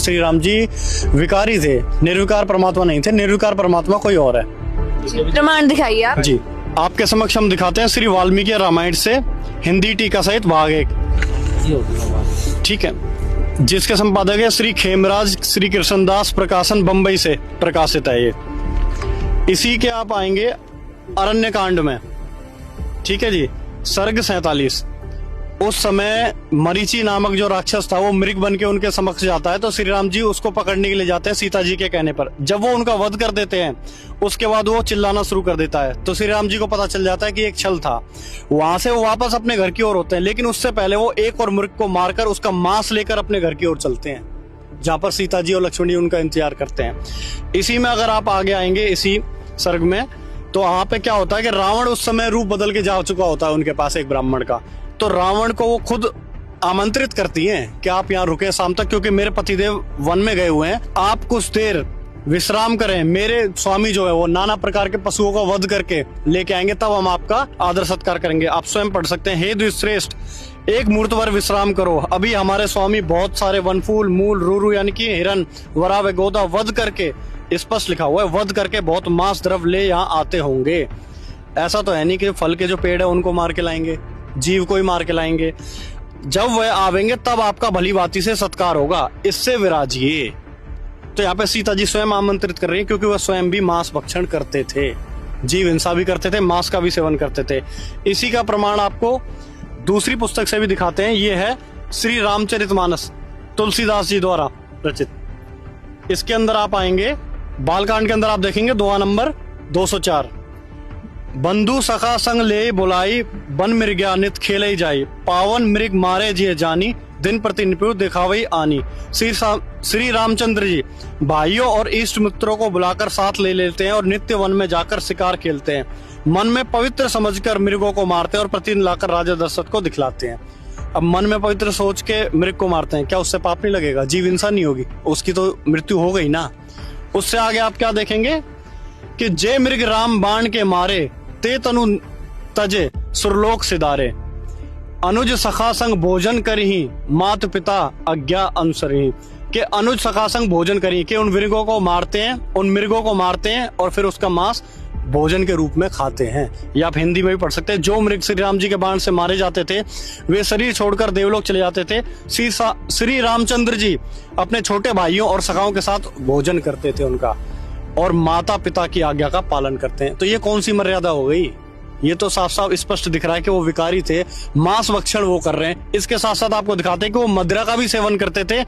श्री राम जी विकारी थे, निर्विकार परमात्मा नहीं थे। निर्विकार परमात्मा कोई और है। प्रमाण दिखाइए आप। जी, आपके समक्ष हम दिखाते हैं श्री वाल्मीकि रामायण से हिंदी टीका सहित भाग 1। ठीक है, जिसके संपादक है श्री खेमराज श्री कृष्णदास प्रकाशन, बंबई से प्रकाशित है ये। इसी के आप आएंगे अरण्य कांड में। ठीक है जी, सर्ग 47। उस समय मरीचि नामक जो राक्षस था वो मृग बन के उनके समक्ष जाता है, तो श्री राम जी उसको पकड़ने के लिए जाते हैं सीता जी के कहने पर। जब वो उनका वध कर देते हैं उसके बाद वो चिल्लाना शुरू कर देता है, तो श्री राम जी को पता चल जाता है कि एक छल था। वहां से वो वापस अपने घर की ओर होते हैं, लेकिन उससे पहले वो एक और मृग को मारकर उसका मांस लेकर अपने घर की ओर चलते हैं, जहां पर सीता जी और लक्ष्मण जी उनका इंतजार करते हैं। इसी में अगर आप आगे आएंगे इसी सर्ग में, तो वहां पे क्या होता है कि रावण उस समय रूप बदल के जा चुका होता है उनके पास एक ब्राह्मण का। तो रावण को वो खुद आमंत्रित करती हैं कि आप यहाँ रुके शाम तक, क्योंकि मेरे पतिदेव वन में गए हुए हैं, आप कुछ देर विश्राम करें, मेरे स्वामी जो है वो नाना प्रकार के पशुओं का वध करके लेके आएंगे, तब हम आपका आदर सत्कार करेंगे। आप स्वयं पढ़ सकते हैं, हे द्विश्रेष्ठ, एक मुहूर्त भर विश्राम करो, अभी हमारे स्वामी बहुत सारे वनफूल, मूल, रूरू यानी कि हिरन, वराव, गोदा वध करके, स्पष्ट लिखा हुआ है, वध करके बहुत मांस द्रव्य ले यहाँ आते होंगे। ऐसा तो है नहीं कि फल के जो पेड़ है उनको मार के लाएंगे, जीव को ही मार के लाएंगे। जब वह आवेंगे तब आपका भली भांति से सत्कार होगा, इससे विराजिए। तो यहाँ पे सीता जी स्वयं आमंत्रित कर रही है, क्योंकि वह स्वयं भी मांस भक्षण करते थे, जीव हिंसा भी करते थे, मांस का भी सेवन करते थे। इसी का प्रमाण आपको दूसरी पुस्तक से भी दिखाते हैं। ये है श्री रामचरितमानस, तुलसीदास जी द्वारा रचित। इसके अंदर आप आएंगे बालकांड के अंदर, आप देखेंगे दोहा नंबर 204। बंधु सखा संग ले बुलाई, बन मृग्या नित खेले जाई, पावन मृग मारे जिये जानी, दिन प्रति निपुण दिखावई आनी। श्री रामचंद्र जी भाइयों और इष्ट मित्रों को बुलाकर साथ ले लेते हैं और नित्य वन में जाकर शिकार खेलते हैं। मन में पवित्र समझकर मृगों को मारते हैं और प्रतिदिन लाकर राजा दशरथ को दिखलाते हैं। अब मन में पवित्र सोच के मृग को मारते हैं, क्या उससे पाप नहीं लगेगा? जीव हिंसा नहीं होगी, उसकी तो मृत्यु हो गई ना। उससे आगे आप क्या देखेंगे कि जय मृग राम बाण के मारे, ते तनु तजे सुरलोक सिधारे, अनुज सखा संग भोजन करही, मात पिता आज्ञा अनुसरही। के अनुज सखा संग भोजन करी, के उन मृगों को मारते हैं, उन मृगों को मारते हैं और फिर उसका मांस भोजन के रूप में खाते हैं। या आप हिंदी में भी पढ़ सकते हैं, जो मृग श्री राम जी के बाण से मारे जाते थे वे शरीर छोड़कर देवलोक चले जाते थे। श्री रामचंद्र जी अपने छोटे भाइयों और सखाओं के साथ भोजन करते थे उनका, और माता पिता की आज्ञा का पालन करते हैं। तो ये कौन सी मर्यादा हो गई? ये तो साफ साफ स्पष्ट दिख रहा है कि वो विकारी थे, मांस भक्षण वो कर रहे हैं। इसके साथ साथ आपको दिखाते हैं कि वो मदिरा का भी सेवन करते थे।